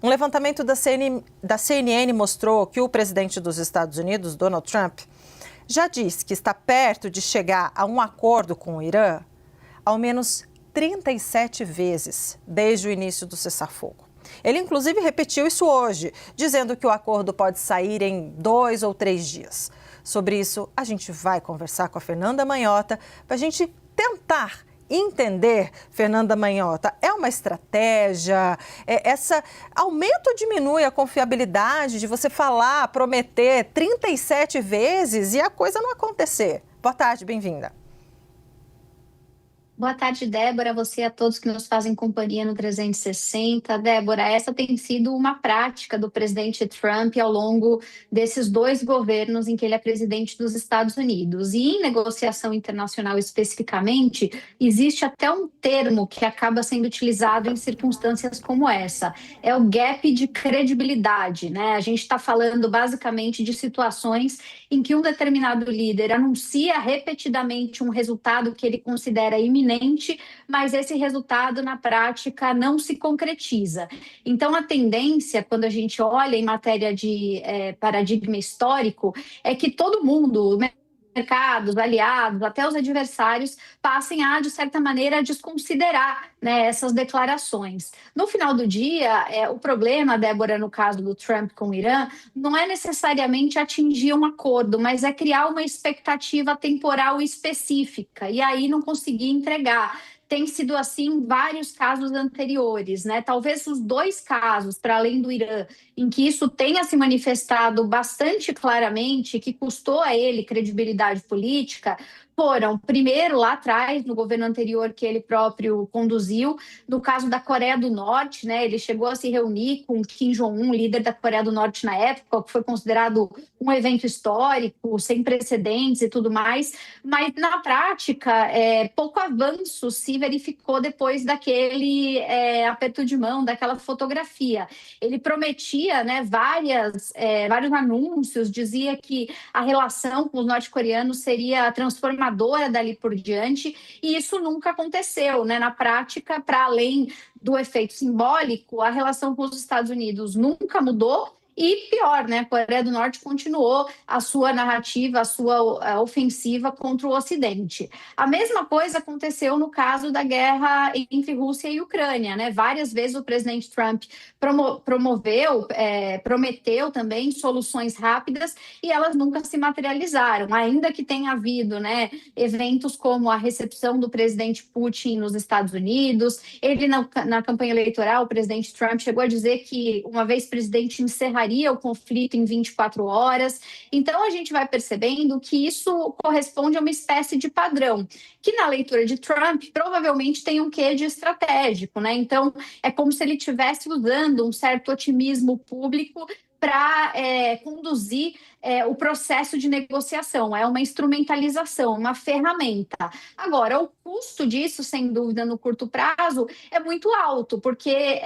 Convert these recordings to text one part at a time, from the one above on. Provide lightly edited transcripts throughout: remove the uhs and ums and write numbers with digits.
Um levantamento da CNN mostrou que o presidente dos Estados Unidos, Donald Trump, já disse que está perto de chegar a um acordo com o Irã ao menos 37 vezes desde o início do cessar-fogo. Ele, inclusive, repetiu isso hoje, dizendo que o acordo pode sair em 2 ou 3 dias. Sobre isso, a gente vai conversar com a Fernanda Manhota para a gente tentar entender, Fernanda Manhota, é uma estratégia? Essa aumenta ou diminui a confiabilidade de você falar, prometer 37 vezes e a coisa não acontecer? Boa tarde, bem-vinda. Boa tarde, Débora, você e a todos que nos fazem companhia no 360. Débora, essa tem sido uma prática do presidente Trump ao longo desses 2 governos em que ele é presidente dos Estados Unidos. E em negociação internacional especificamente, existe até um termo que acaba sendo utilizado em circunstâncias como essa. É o gap de credibilidade, né? A gente está falando basicamente de situações em que um determinado líder anuncia repetidamente um resultado que ele considera iminente, mas esse resultado na prática não se concretiza. Então a tendência, quando a gente olha em matéria de paradigma histórico, é que todo mundo, mercados, aliados, até os adversários, passem a, de certa maneira, desconsiderar, né, essas declarações. No final do dia, o problema, Débora, no caso do Trump com o Irã, não é necessariamente atingir um acordo, mas é criar uma expectativa temporal específica, e aí não conseguir entregar. Tem sido assim em vários casos anteriores, né? Talvez os 2 casos, para além do Irã, em que isso tenha se manifestado bastante claramente, que custou a ele credibilidade política, foram, primeiro, lá atrás, no governo anterior que ele próprio conduziu, no caso da Coreia do Norte, né? Ele chegou a se reunir com Kim Jong-un, líder da Coreia do Norte na época, que foi considerado um evento histórico, sem precedentes e tudo mais, mas na prática, pouco avanço se verificou depois daquele aperto de mão, daquela fotografia. Ele prometia, né, vários anúncios, dizia que a relação com os norte-coreanos seria transformadora dali por diante, e isso nunca aconteceu, né? Na prática, para além do efeito simbólico, a relação com os Estados Unidos nunca mudou. E pior, né? A Coreia do Norte continuou a sua narrativa, a sua ofensiva contra o Ocidente. A mesma coisa aconteceu no caso da guerra entre Rússia e Ucrânia, né? Várias vezes o presidente Trump prometeu também soluções rápidas e elas nunca se materializaram, ainda que tenha havido, né, eventos como a recepção do presidente Putin nos Estados Unidos. Ele, na campanha eleitoral, o presidente Trump chegou a dizer que, uma vez presidente, encerraria o conflito em 24 horas. Então, a gente vai percebendo que isso corresponde a uma espécie de padrão, que na leitura de Trump provavelmente tem um quê de estratégico, né? Então, é como se ele estivesse usando um certo otimismo público para conduzir o processo de negociação. É uma instrumentalização, uma ferramenta. Agora, o custo disso, sem dúvida, no curto prazo, é muito alto, porque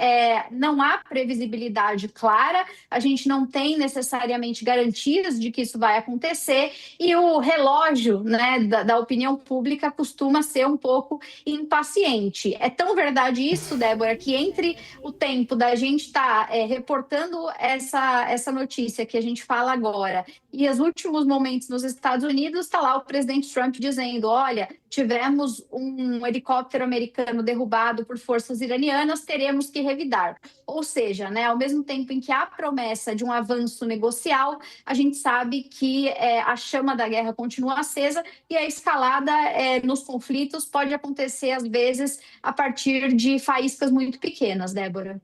não há previsibilidade clara, a gente não tem necessariamente garantias de que isso vai acontecer, e o relógio, né, da opinião pública costuma ser um pouco impaciente. É tão verdade isso, Débora, que entre o tempo da gente estar reportando essa notícia que a gente fala agora e os últimos momentos nos Estados Unidos, está lá o presidente Trump dizendo: olha, tivemos um helicóptero americano derrubado por forças iranianas, teremos que revidar. Ou seja, né, ao mesmo tempo em que há promessa de um avanço negocial, a gente sabe que a chama da guerra continua acesa e a escalada nos conflitos pode acontecer, às vezes, a partir de faíscas muito pequenas, Débora.